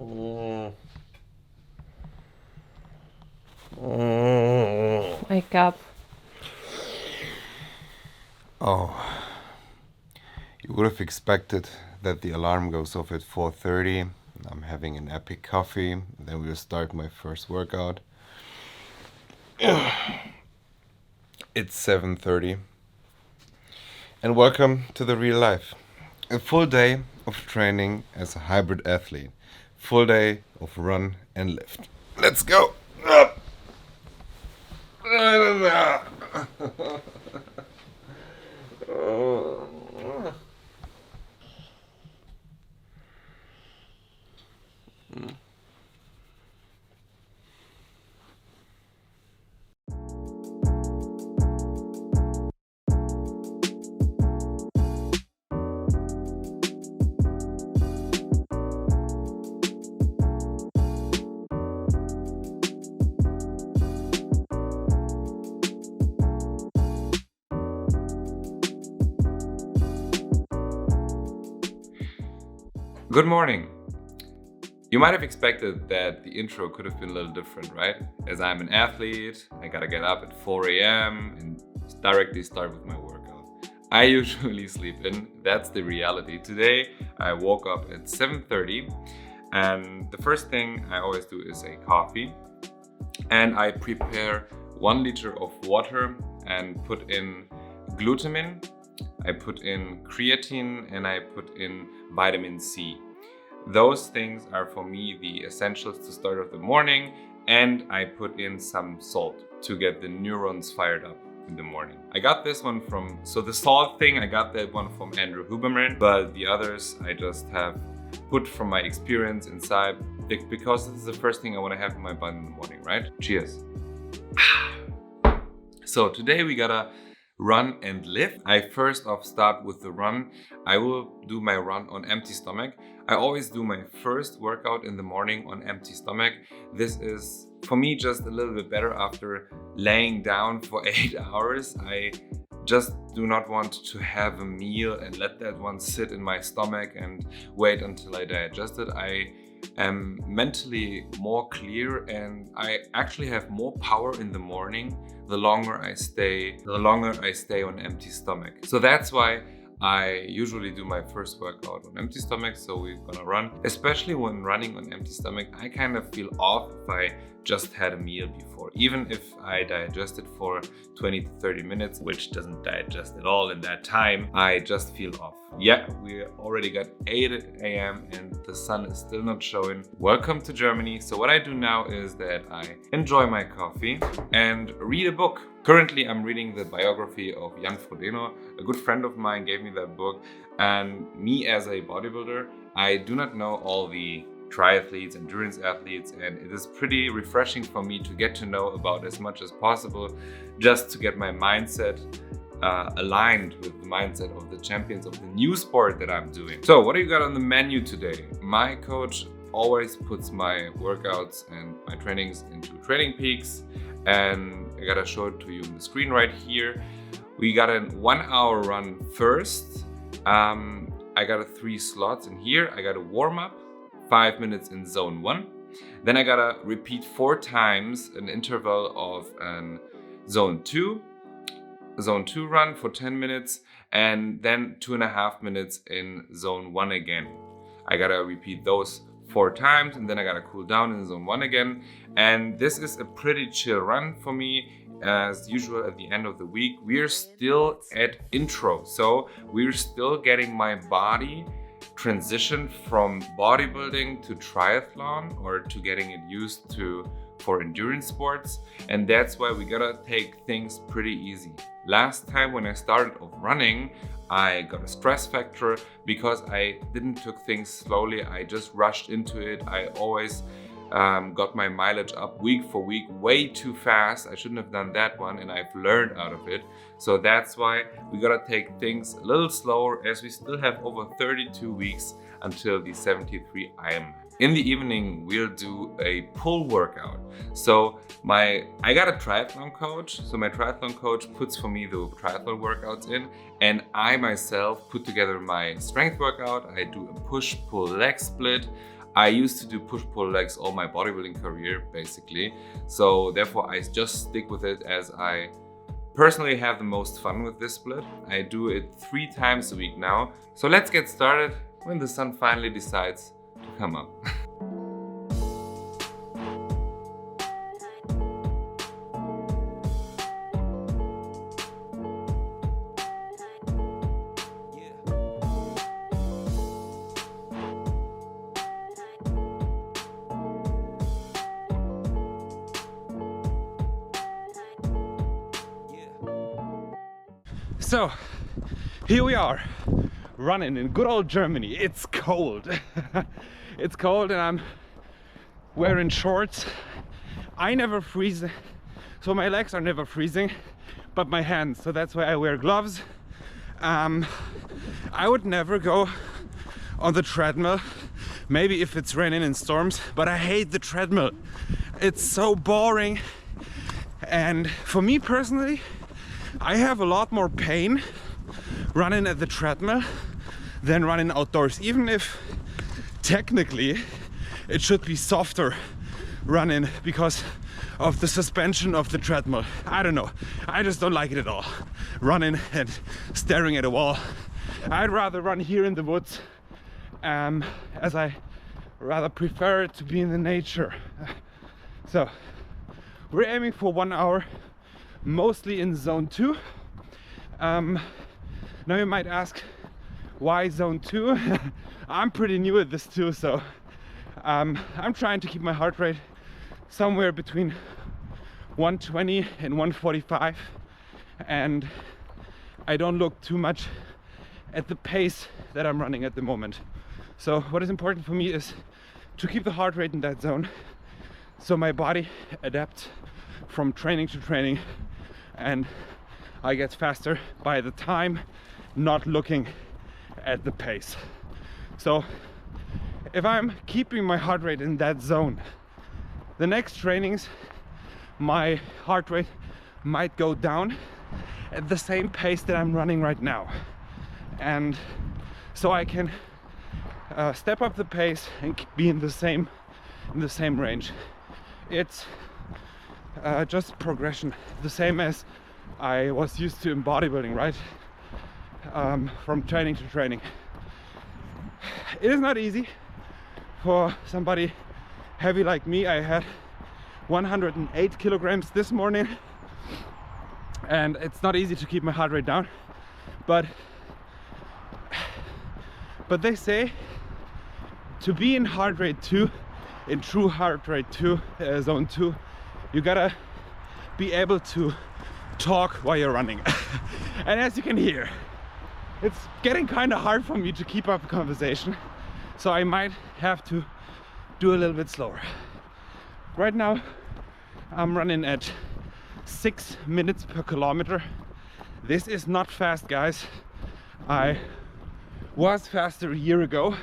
Wake up. Oh, you would have expected that the alarm goes off at 4:30. I'm having an epic coffee, and then we'll start my first workout. It's 7:30. And welcome to the real life. A full day of training as a hybrid athlete. Full day of run and lift. Let's go! Up! Good morning. You might have expected that the intro could have been a little different, right? As I'm an athlete, I gotta get up at 4 a.m. and directly start with my workout. I usually sleep in, that's the reality. Today, I woke up at 7:30 and the first thing I always do is a coffee. And I prepare 1 liter of water and put in glutamine. I put in creatine and I put in vitamin C. Those things are for me the essentials to start off the morning, and I put in some salt to get the neurons fired up in the morning. I got this one the salt thing, I got that one from Andrew Huberman, but the others I just have put from my experience inside because this is the first thing I want to have in my body in the morning, right? Cheers. So today we gotta run and lift. I first off start with the run. I will do my run on empty stomach. I always do my first workout in the morning on empty stomach. This is for me just a little bit better after laying down for 8 hours. I just do not want to have a meal and let that one sit in my stomach and wait until I digest it. I am mentally more clear and I actually have more power in the morning the longer I stay on empty stomach. So that's why I usually do my first workout on empty stomach. So we're gonna run. Especially when running on empty stomach, I kind of feel off if I just had a meal before. Even if I digested for 20 to 30 minutes, which doesn't digest at all in that time, I just feel off. Yeah, we already got 8 a.m. and the sun is still not showing. Welcome to Germany. So what I do now is that I enjoy my coffee and read a book. Currently, I'm reading the biography of Jan Frodeno. A good friend of mine gave me that book. And me as a bodybuilder, I do not know all the triathletes, endurance athletes, and it is pretty refreshing for me to get to know about as much as possible just to get my mindset aligned with the mindset of the champions of the new sport that I'm doing. So what do you got on the menu today? My coach always puts my workouts and my trainings into Training Peaks, and I gotta show it to you on the screen right here. We got a 1 hour run first. I got 3 slots in here. I got a warm up, 5 minutes in zone 1. Then I gotta repeat 4 times an interval of zone 2 run for 10 minutes, and then 2.5 minutes in zone 1 again. I gotta repeat those 4 times, and then I gotta cool down in zone 1 again. And this is a pretty chill run for me. As usual, at the end of the week, we're still at intro. So we're still getting my body transition from bodybuilding to triathlon, or to getting it used to for endurance sports. And that's why we gotta take things pretty easy. Last time when I started off running, I got a stress factor because I didn't took things slowly. I just rushed into it. I always got my mileage up week for week way too fast. I shouldn't have done that one, and I've learned out of it. So that's why we gotta take things a little slower, as we still have over 32 weeks until the 73 Ironman. In the evening, we'll do a pull workout. So I got a triathlon coach. So my triathlon coach puts for me the triathlon workouts in, and I myself put together my strength workout. I do a push-pull leg split. I used to do push-pull legs all my bodybuilding career, basically. So therefore, I just stick with it as I personally have the most fun with this split. I do it 3 times a week now. So let's get started when the sun finally decides to come up. So, here we are, running in good old Germany. It's cold. It's cold and I'm wearing shorts. I never freeze, so my legs are never freezing, but my hands, so that's why I wear gloves. I would never go on the treadmill, maybe if it's raining in storms, but I hate the treadmill. It's so boring, and for me personally, I have a lot more pain running at the treadmill than running outdoors, even if technically it should be softer running because of the suspension of the treadmill. I don't know, I just don't like it at all, running and staring at a wall. I'd rather run here in the woods, as I rather prefer it to be in the nature. So we're aiming for 1 hour, mostly in zone 2. Now you might ask, why zone 2? I'm pretty new at this too, so I'm trying to keep my heart rate somewhere between 120 and 145, and I don't look too much at the pace that I'm running at the moment. So what is important for me is to keep the heart rate in that zone, so my body adapts from training to training and I get faster by the time, not looking at the pace. So if I'm keeping my heart rate in that zone, the next trainings my heart rate might go down at the same pace that I'm running right now, and so I can step up the pace and be in the same range. It's just progression, the same as I was used to in bodybuilding, right? From training to training. It is not easy for somebody heavy like me. I had 108 kilograms this morning, and it's not easy to keep my heart rate down, but they say to be in heart rate 2, in true heart rate 2, zone 2, you gotta be able to talk while you're running. And as you can hear, it's getting kind of hard for me to keep up a conversation, so I might have to do a little bit slower. Right now I'm running at 6 minutes per kilometer. This is not fast, guys. I was faster a year ago,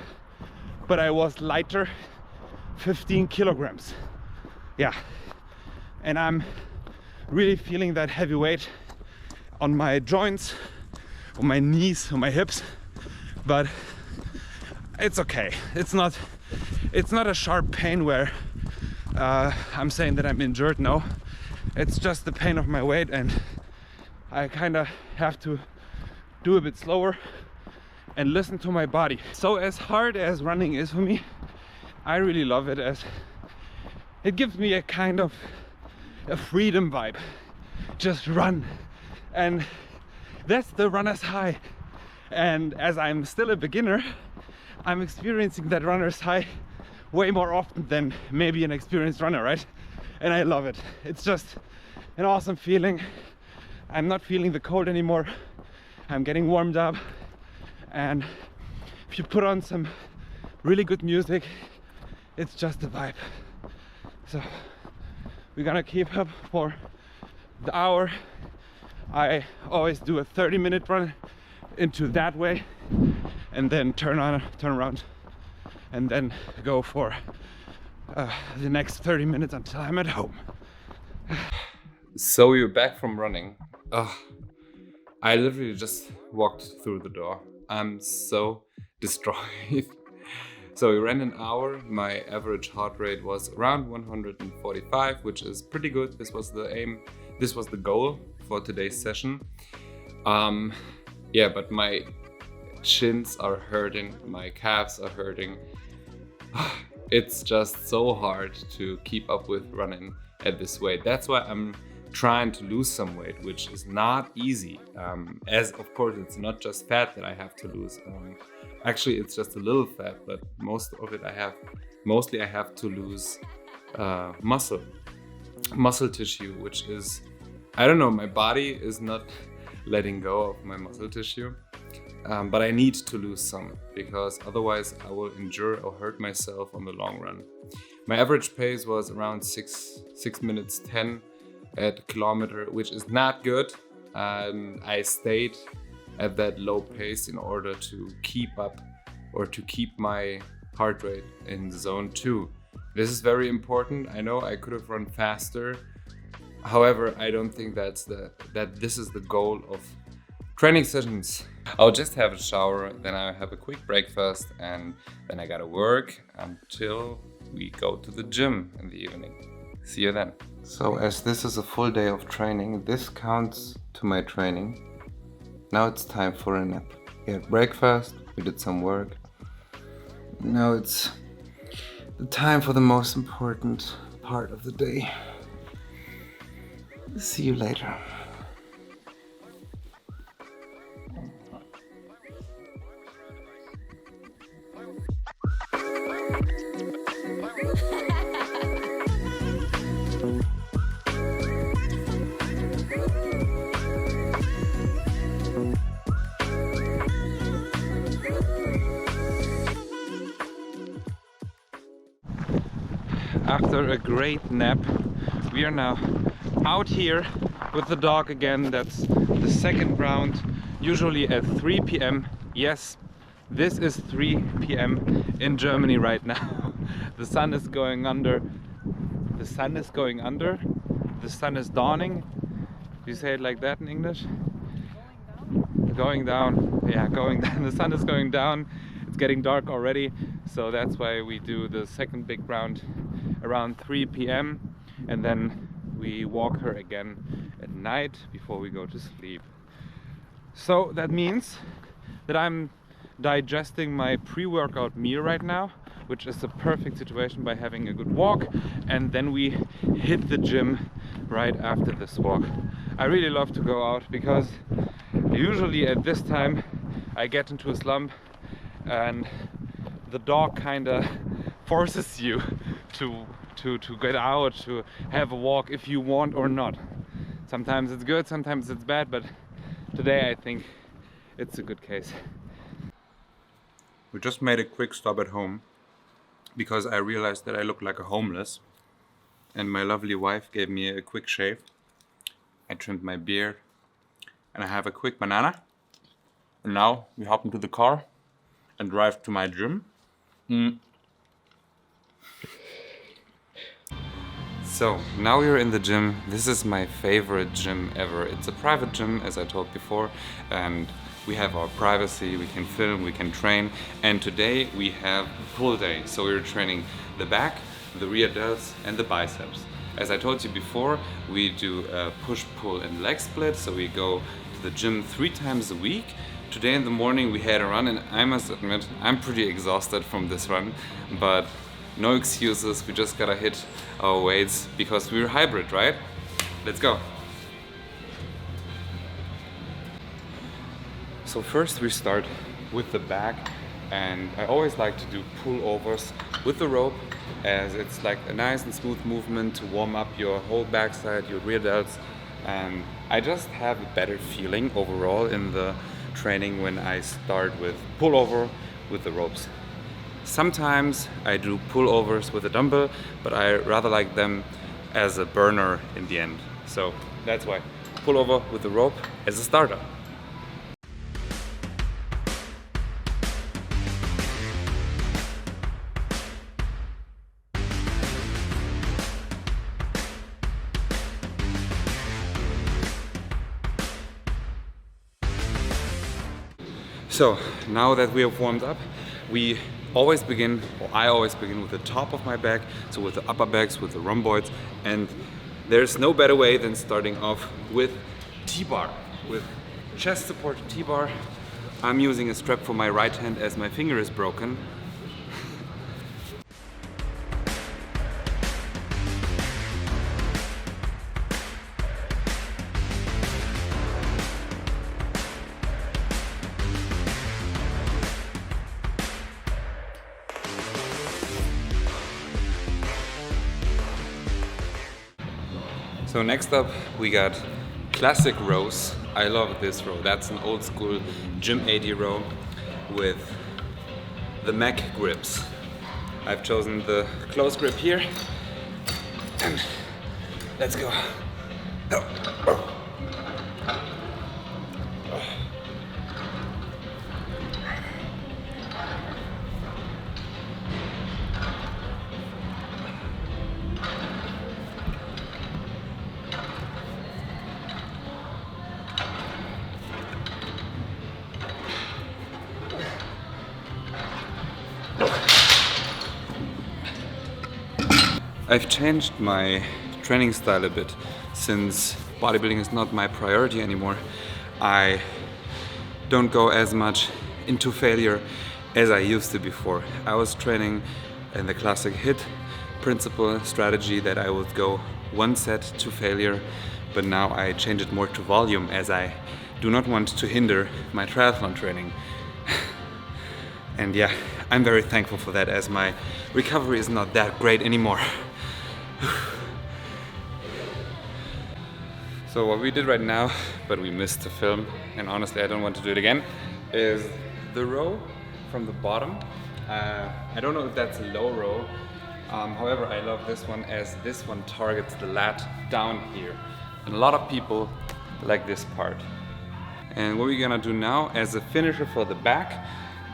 but I was lighter 15 kilograms. Yeah, and I'm really feeling that heavy weight on my joints, on my knees, on my hips, but it's okay. It's not a sharp pain where I'm saying that I'm injured. No, it's just the pain of my weight, and I kind of have to do a bit slower and listen to my body. So as hard as running is for me, I really love it, as it gives me a kind of a freedom vibe. Just run, and that's the runner's high. And as I'm still a beginner, I'm experiencing that runner's high way more often than maybe an experienced runner, right? And I love it. It's just an awesome feeling. I'm not feeling the cold anymore. I'm getting warmed up, and if you put on some really good music, it's just a vibe. So we're gonna keep up for the hour. I always do a 30-minute run into that way, and then turn around, and then go for the next 30 minutes until I'm at home. So you're back from running. I literally just walked through the door. I'm so destroyed. So we ran an hour. My average heart rate was around 145, which is pretty good. This was the aim. This was the goal for today's session. Yeah, but my shins are hurting, my calves are hurting. It's just so hard to keep up with running at this weight. That's why I'm trying to lose some weight, which is not easy. As of course, it's not just fat that I have to lose. Actually, it's just a little fat, but most of it mostly I have to lose muscle tissue, which is, I don't know, my body is not letting go of my muscle tissue. But I need to lose some, because otherwise I will injure or hurt myself on the long run. My average pace was around 6 minutes 10 at a kilometer, which is not good. I stayed at that low pace in order to keep up or to keep my heart rate in zone 2. This is very important. I know I could have run faster. However, I don't think that this is the goal of training sessions. I'll just have a shower, then I have a quick breakfast, and then I gotta work until we go to the gym in the evening. See you then. So as this is a full day of training, this counts to my training. Now it's time for a nap. We had breakfast, we did some work. Now it's the time for the most important part of the day. See you later. After a great nap, we are now out here with the dog again. That's the second round, usually at 3 p.m. Yes, this is 3 p.m. in Germany right now. The sun is going under. The sun is going under. The sun is dawning. Do you say it like that in English? Going down. Yeah, going down. The sun is going down. It's getting dark already, so that's why we do the second big round around 3 p.m. and then we walk her again at night before we go to sleep. So that means that I'm digesting my pre-workout meal right now, which is the perfect situation by having a good walk, and then we hit the gym right after this walk. I really love to go out because usually at this time I get into a slump and the dog kinda forces you to get out, to have a walk if you want or not. Sometimes it's good, sometimes it's bad, but today I think it's a good case. We just made a quick stop at home because I realized that I look like a homeless, and my lovely wife gave me a quick shave. I trimmed my beard and I have a quick banana, and now we hop into the car and drive to my gym. So now we're in the gym. This is my favorite gym ever. It's a private gym, as I told before, and we have our privacy, we can film, we can train, and today we have a full day. So we're training the back, the rear delts and the biceps. As I told you before, we do a push, pull and leg split, so we go to the gym 3 times a week. Today in the morning we had a run, and I must admit I'm pretty exhausted from this run, but no excuses, we just gotta hit our weights because we're hybrid, right? Let's go! So first we start with the back, and I always like to do pullovers with the rope, as it's like a nice and smooth movement to warm up your whole backside, your rear delts, and I just have a better feeling overall in the training when I start with pullover with the ropes. Sometimes I do pullovers with a dumbbell, but I rather like them as a burner in the end. So that's why pullover with the rope as a starter. So now that we have warmed up, we always begin, or I always begin with the top of my back, so with the upper backs, with the rhomboids, and there's no better way than starting off with T-bar, with chest supported T-bar. I'm using a strap for my right hand as my finger is broken. So next up we got classic rows. I love this row. That's an old school gym 80 row with the Mac grips. I've chosen the close grip here and let's go. I've changed my training style a bit since bodybuilding is not my priority anymore. I don't go as much into failure as I used to before. I was training in the classic HIIT principle strategy that I would go one set to failure, but now I change it more to volume as I do not want to hinder my triathlon training. And yeah, I'm very thankful for that as my recovery is not that great anymore. So what we did right now, but we missed the film, and honestly I don't want to do it again, is the row from the bottom. I don't know if that's a low row, however I love this one as this one targets the lat down here. And a lot of people like this part. And what we're gonna do now as a finisher for the back,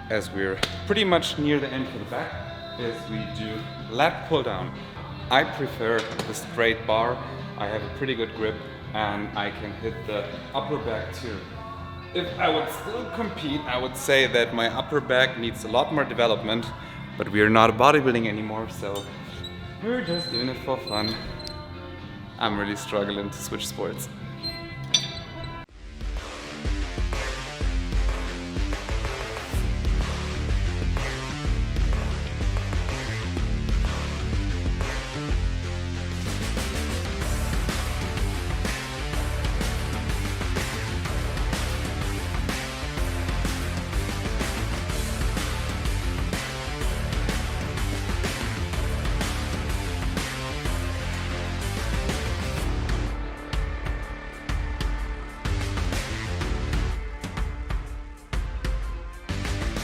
as we're pretty much near the end for the back, is we do lat pull down. I prefer the straight bar. I have a pretty good grip and I can hit the upper back too. If I would still compete, I would say that my upper back needs a lot more development, but we are not bodybuilding anymore, so we're just doing it for fun. I'm really struggling to switch sports.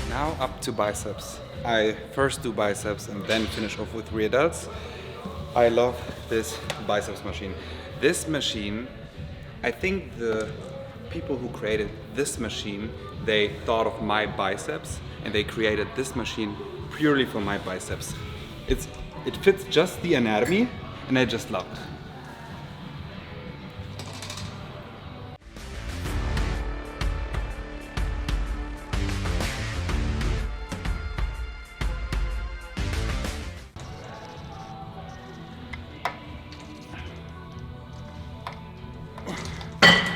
Now up to biceps. I first do biceps and then finish off with rear delts. I love this biceps machine. This machine, I think the people who created this machine, they thought of my biceps and they created this machine purely for my biceps. It fits just the anatomy and I just love it.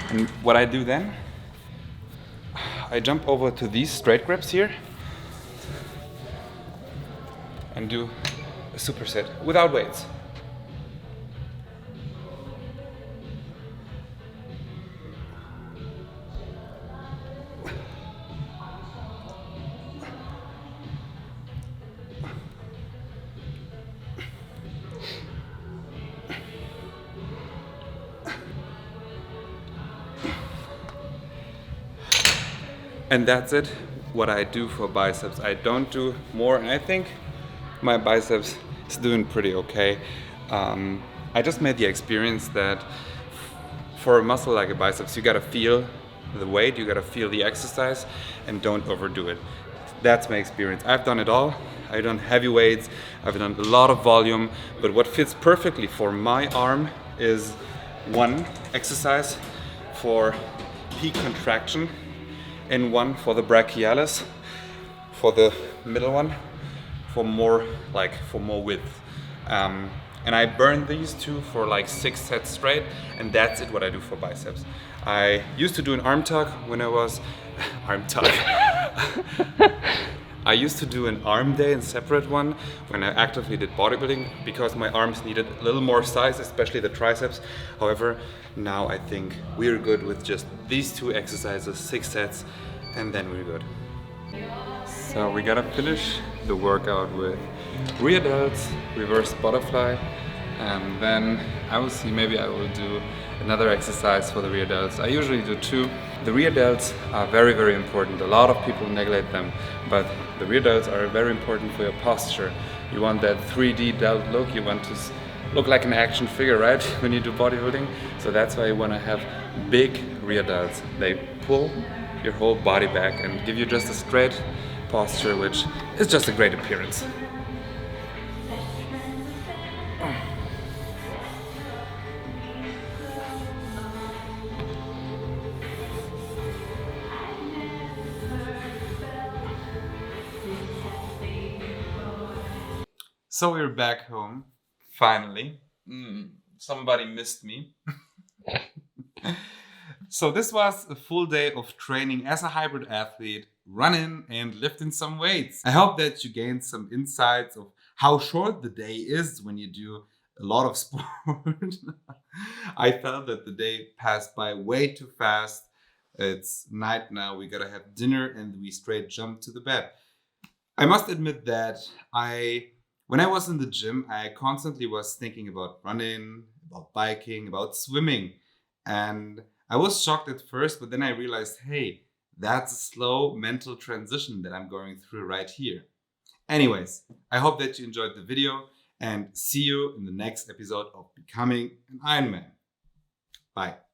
And what I do then, I jump over to these straight grips here and do a superset without weights. And that's it, what I do for biceps. I don't do more, and I think my biceps is doing pretty okay. I just made the experience that for a muscle like a biceps, you gotta feel the weight, you gotta feel the exercise, and don't overdo it. That's my experience. I've done it all. I've done heavy weights, I've done a lot of volume, but what fits perfectly for my arm is one exercise for peak contraction, and one for the brachialis, for the middle one, for more width. And I burn these two for like 6 sets straight, and that's it what I do for biceps. I used to do an arm tuck when I was arm tuck. I used to do an arm day, a separate one, when I actively did bodybuilding because my arms needed a little more size, especially the triceps. However, now I think we're good with just these 2 exercises, 6 sets, and then we're good. So we gotta finish the workout with rear delts, reverse butterfly, and then I will see, maybe I will do another exercise for the rear delts. I usually do 2. The rear delts are very, very important. A lot of people neglect them, but the rear delts are very important for your posture. You want that 3D delt look, you want to look like an action figure, right? When you do bodybuilding. So that's why you want to have big rear delts. They pull your whole body back and give you just a straight posture, which is just a great appearance. So we're back home, finally. Somebody missed me. So this was a full day of training as a hybrid athlete, running and lifting some weights. I hope that you gained some insights of how short the day is when you do a lot of sport. I felt that the day passed by way too fast. It's night now, we gotta have dinner and we straight jump to the bed. I must admit that when I was in the gym, I constantly was thinking about running, about biking, about swimming. And I was shocked at first, but then I realized, hey, that's a slow mental transition that I'm going through right here. Anyways, I hope that you enjoyed the video and see you in the next episode of Becoming an Ironman. Bye.